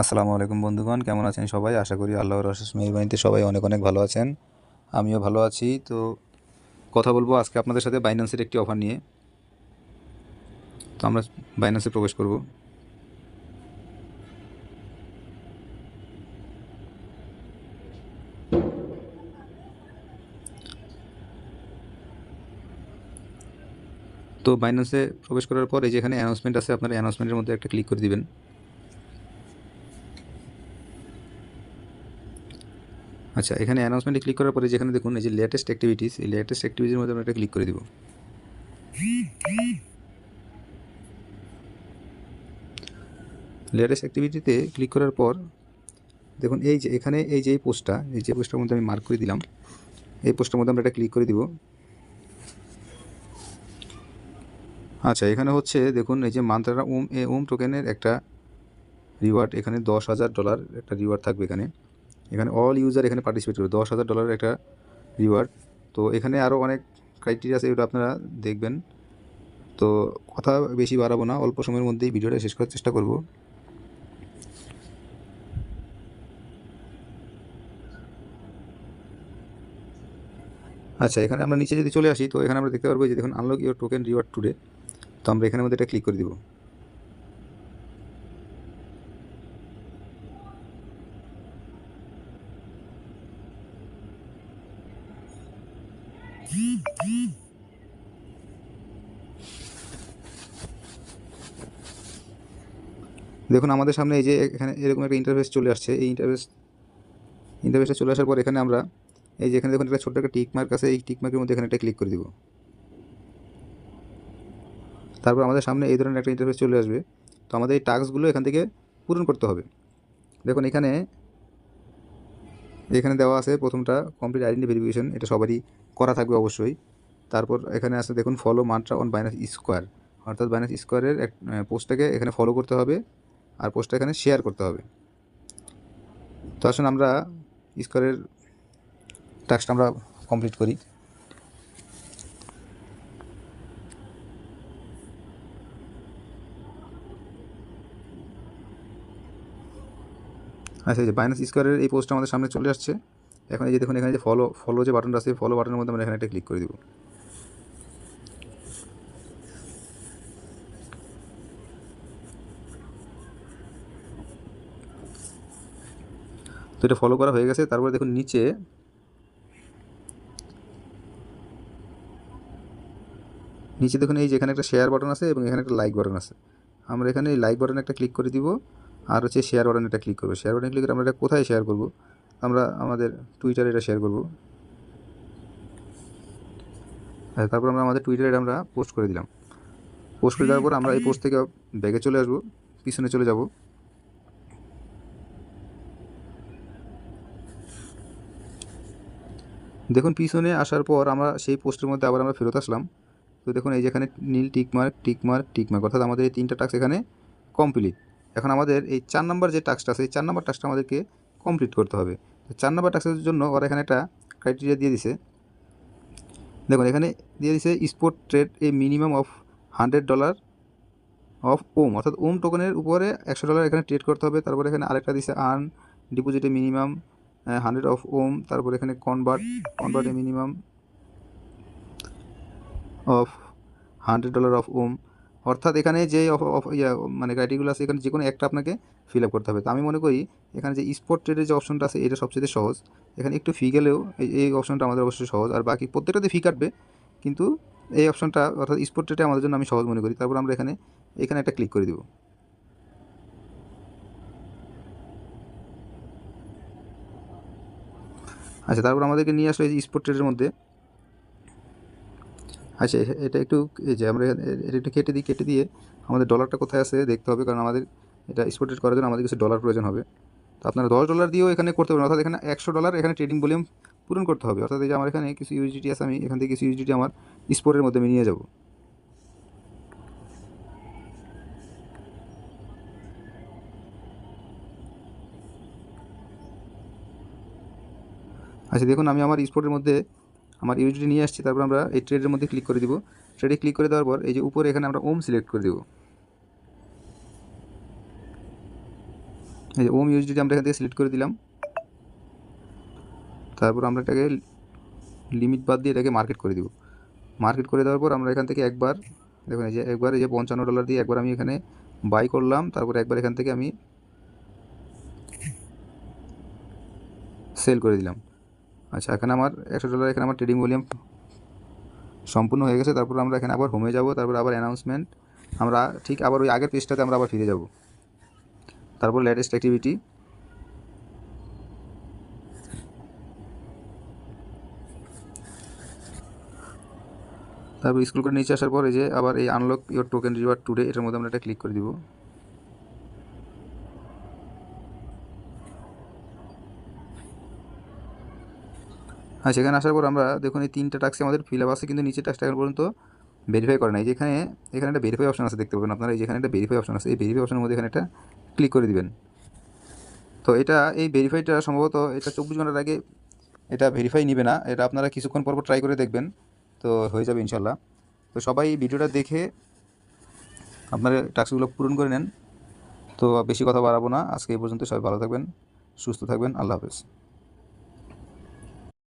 আসসালামু আলাইকুম বন্ধুগণ, কেমন আছেন সবাই? আশা করি আল্লাহর অশেষ মেহেরবানিতে সবাই অনেক অনেক ভালো আছেন। আমিও ভালো আছি। তো কথা বলবো আজকে আপনাদের সাথে বাইন্যান্সের একটি অফার নিয়ে। তো আমরা বাইন্যান্সে প্রবেশ করব। তো বাইন্যান্সে প্রবেশ করার পর এই যে এখানে অ্যানাউন্সমেন্ট আছে, আপনারা অ্যানাউন্সমেন্টের মধ্যে একটা ক্লিক করে দিবেন। আচ্ছা, এখানে অ্যানাউন্সমেন্টে ক্লিক করার পরে যেখানে দেখুন এই যে লেটেস্ট অ্যাক্টিভিটিস, এই লেটেস্ট অ্যাক্টিভিটির মধ্যে আমরা একটা ক্লিক করে দিব। লেটেস্ট অ্যাক্টিভিটিতে ক্লিক করার পর দেখুন এই যে এখানে এই যে পোস্টটা, এই যে পোস্টটার মধ্যে আমি মার্ক করে দিলাম, এই পোস্টের মধ্যে আমরা একটা ক্লিক করে দিব। আচ্ছা, এখানে হচ্ছে দেখুন এই যে মান্ত্রা ওম টোকেনের একটা রিওয়ার্ড, এখানে $10,000 একটা রিওয়ার্ড থাকবে। এখানে এখানে অল ইউজার এখানে পার্টিসিপেট করবে, $10,000 একটা রিওয়ার্ড। তো এখানে আরও অনেক ক্রাইটেরিয়া আছে, এগুলো আপনারা দেখবেন। তো কথা বেশি বাড়াবো না, অল্প সময়ের মধ্যেই ভিডিওটা শেষ করার চেষ্টা করব। আচ্ছা, এখানে আমরা নিচে যদি চলে আসি তো এখানে আমরা দেখতে পারবো যে দেখুন unlock your token reward today. তো আমরা এখানের মধ্যে এটা ক্লিক করে দিব। দেখুন আমাদের সামনে এই যে এখানে এরকম একটা ইন্টারফেস চলে আসছে। এই ইন্টারফেসটা চলে আসার পর এখানে আমরা এই যে এখানে দেখুন একটা ছোট্ট একটা টিক মার্ক আছে, এই টিক মার্কের মধ্যে এখানে একটা ক্লিক করে দিব। তারপর আমাদের সামনে এই ধরনের একটা ইন্টারফেস চলে আসবে। তো আমাদের এই টাস্কগুলো এখান থেকে পূরণ করতে হবে। দেখুন এখানে এখানে দেওয়া আছে প্রথমটা কমপ্লিট আইডেন্টি ভেরিফিকেশন, এটা সবারই করা থাকবে অবশ্যই। তারপর এখানে আছে দেখুন follow mantra on Binance square, অর্থাৎ বাইন্যান্স স্কোয়ারের এক পোস্টটাকে এখানে ফলো করতে হবে আর পোস্টটা এখানে শেয়ার করতে হবে। তো আসুন আমরা স্কোয়ারের টাস্কটা আমরা কমপ্লিট করি। আচ্ছা, এই যে বাইন্যান্স স্কোয়ারের এই পোস্টটা আমাদের সামনে চলে আসছে। এখন এই যে দেখুন এখানে যে ফলো যে বাটনটা আছে, ফলো বাটনের মধ্যে আমরা এখানে একটা ক্লিক করে দিব। তো এটা ফলো করা হয়ে গেছে। তারপরে দেখুন নিচে দেখুন এই যে এখানে একটা শেয়ার বাটন আছে এবং এখানে একটা লাইক বাটন আছে। আমরা এখানে এই লাইক বাটনে একটা ক্লিক করে দিব আর হচ্ছে শেয়ার বাটনে একটা ক্লিক করবো। শেয়ার বাটনে ক্লিক করে আমরা এটা কোথায় শেয়ার করব? আমরা আমাদের টুইটারে এটা শেয়ার করব। তারপর আমরা আমাদের টুইটারে এটা আমরা পোস্ট করে দিলাম। পোস্ট করে দেওয়ার পর আমরা এই পোস্ট থেকে ব্যাগে চলে আসবো, পিছনে চলে যাব। দেখুন পিছনে আসার পর আমরা সেই পোস্টের মধ্যে আবার আমরা ফেরত আসলাম। তো দেখুন এই যেখানে নীল টিকমার্ক টিকমার্ক টিকমার্ক, অর্থাৎ আমাদের এই 3টা টাস্ক এখানে কমপ্লিট। এখন আমাদের এই 4 নম্বর যে টাস্কটা আছে, এই 4 নম্বর টাস্কটা আমাদেরকে কমপ্লিট করতে হবে। তো 4 নম্বর টাস্কের জন্য ওরা এখানে একটা ক্রাইটেরিয়া দিয়ে দিছে। দেখুন এখানে দিয়ে দিছে স্পোর্ট ট্রেড এ মিনিমাম অফ $100 অফ ওম, অর্থাৎ ওম টোকেনের উপরে $100 এখানে ট্রেড করতে হবে। তারপরে এখানে আরেকটা দিছে আর্ন ডিপোজিটে মিনিমাম 100 অফ ওম। তারপরে এখানে কনভার্ট এ মিনিমাম অফ $100 অফ ওম। অর্থাৎ এখানে যে মানে ক্রাইটেরিয়াগুলো আছে এখানে যে কোনো একটা আপনাকে ফিল আপ করতে হবে। তো আমি মনে করি এখানে যে স্পট ট্রেডের যে অপশনটা আছে এটা সবচেয়ে সহজ। এখানে একটু ফি গেলেও এই অপশনটা আমাদের অবশ্যই সহজ, আর বাকি প্রত্যেকটাতে ফি কাটবে, কিন্তু এই অপশনটা অর্থাৎ স্পট ট্রেডে আমাদের জন্য আমি সহজ মনে করি। তারপর আমরা এখানে একটা ক্লিক করে দেবো। আচ্ছা, তারপর আমাদেরকে নিয়ে আসলো এই যে স্পট ট্রেডের মধ্যে। আচ্ছা, এটা একটু এই যে আমরা এটা একটু কেটে দিয়ে আমাদের ডলারটা কোথায় আছে দেখতে হবে, কারণ আমাদের এটা স্পট ট্রেড করার জন্য আমাদের কিছু ডলার প্রয়োজন হবে। তো আপনারা $10 দিয়েও এখানে করতে পারেন, অর্থাৎ এখানে $100 এখানে ট্রেডিং ভলিউম পূরণ করতে হবে। অর্থাৎ এই যে আমার এখানে কিছু ইউএসডিটি আছে, আমি এখান থেকে কিছু ইউএসডিটি আমার স্পোর্টের মধ্যে আমি নিয়ে যাব। আচ্ছা, দেখুন আমি আমার স্পোর্টের মধ্যে আমার ইউএসডিটি নিয়ে আসছি। তারপর আমরা এই ট্রেডের মধ্যে ক্লিক করে দিব। ট্রেডে ক্লিক করে দেওয়ার পর এই যে উপরে এখানে আমরা ওম সিলেক্ট করে দেবো। এই যে ওম ইউএসডিটি আমরা এখান থেকে সিলেক্ট করে দিলাম। তারপর আমরা এটাকে লিমিট বাদ দিয়ে এটাকে মার্কেট করে দিব। মার্কেট করে দেওয়ার পর আমরা এখান থেকে একবার দেখুন এই যে $55 দিয়ে একবার আমি এখানে বাই করলাম, তারপর একবার এখান থেকে আমি সেল করে দিলাম। আচ্ছা, এখানে আমার $100, এখানে আমার ট্রেডিং ভলিউম সম্পূর্ণ হয়ে গেছে। তারপর আমরা এখানে আবার হোমে যাব, তারপর আবার অ্যানাউন্সমেন্ট, আমরা ঠিক আবার ওই আগের পেজটাতে আমরা আবার ফিরে যাব। তারপর লেটেস্ট অ্যাক্টিভিটি, তারপর স্ক্রল করে নিচে আসার পর এই যে আবার এই unlock your token reward today, এটার মধ্যে আমরা এটা ক্লিক করে দিব। হ্যাঁ, সেখানে আসার পর আমরা দেখুন এই 3টা টাস্কে আমাদের ফিল আপ আছে, কিন্তু নিচের টাস্কটা এখন পর্যন্ত ভেরিফাই করে নাই। যেখানে এখানে একটা ভেরিফাই অপশন আছে, দেখতে পাবেন আপনারা, এই যেখানে একটা ভেরিফাই অপশন আছে, এই ভেরিফাই অপশনের মধ্যে এখানে একটা ক্লিক করে দিবেন। তো এটা এই ভেরিফাইটা সম্ভবত এটা 24 ঘন্টার আগে এটা ভেরিফাই নেবে না, এটা আপনারা কিছুক্ষণ পর ট্রাই করে দেখবেন, তো হয়ে যাবে ইনশাল্লাহ। তো সবাই ভিডিওটা দেখে আপনার টাস্কগুলো পূরণ করে নেন। তো বেশি কথা বাড়াবো না, আজকে এই পর্যন্ত। সবাই ভালো থাকবেন, সুস্থ থাকবেন, আল্লাহ হাফেজ।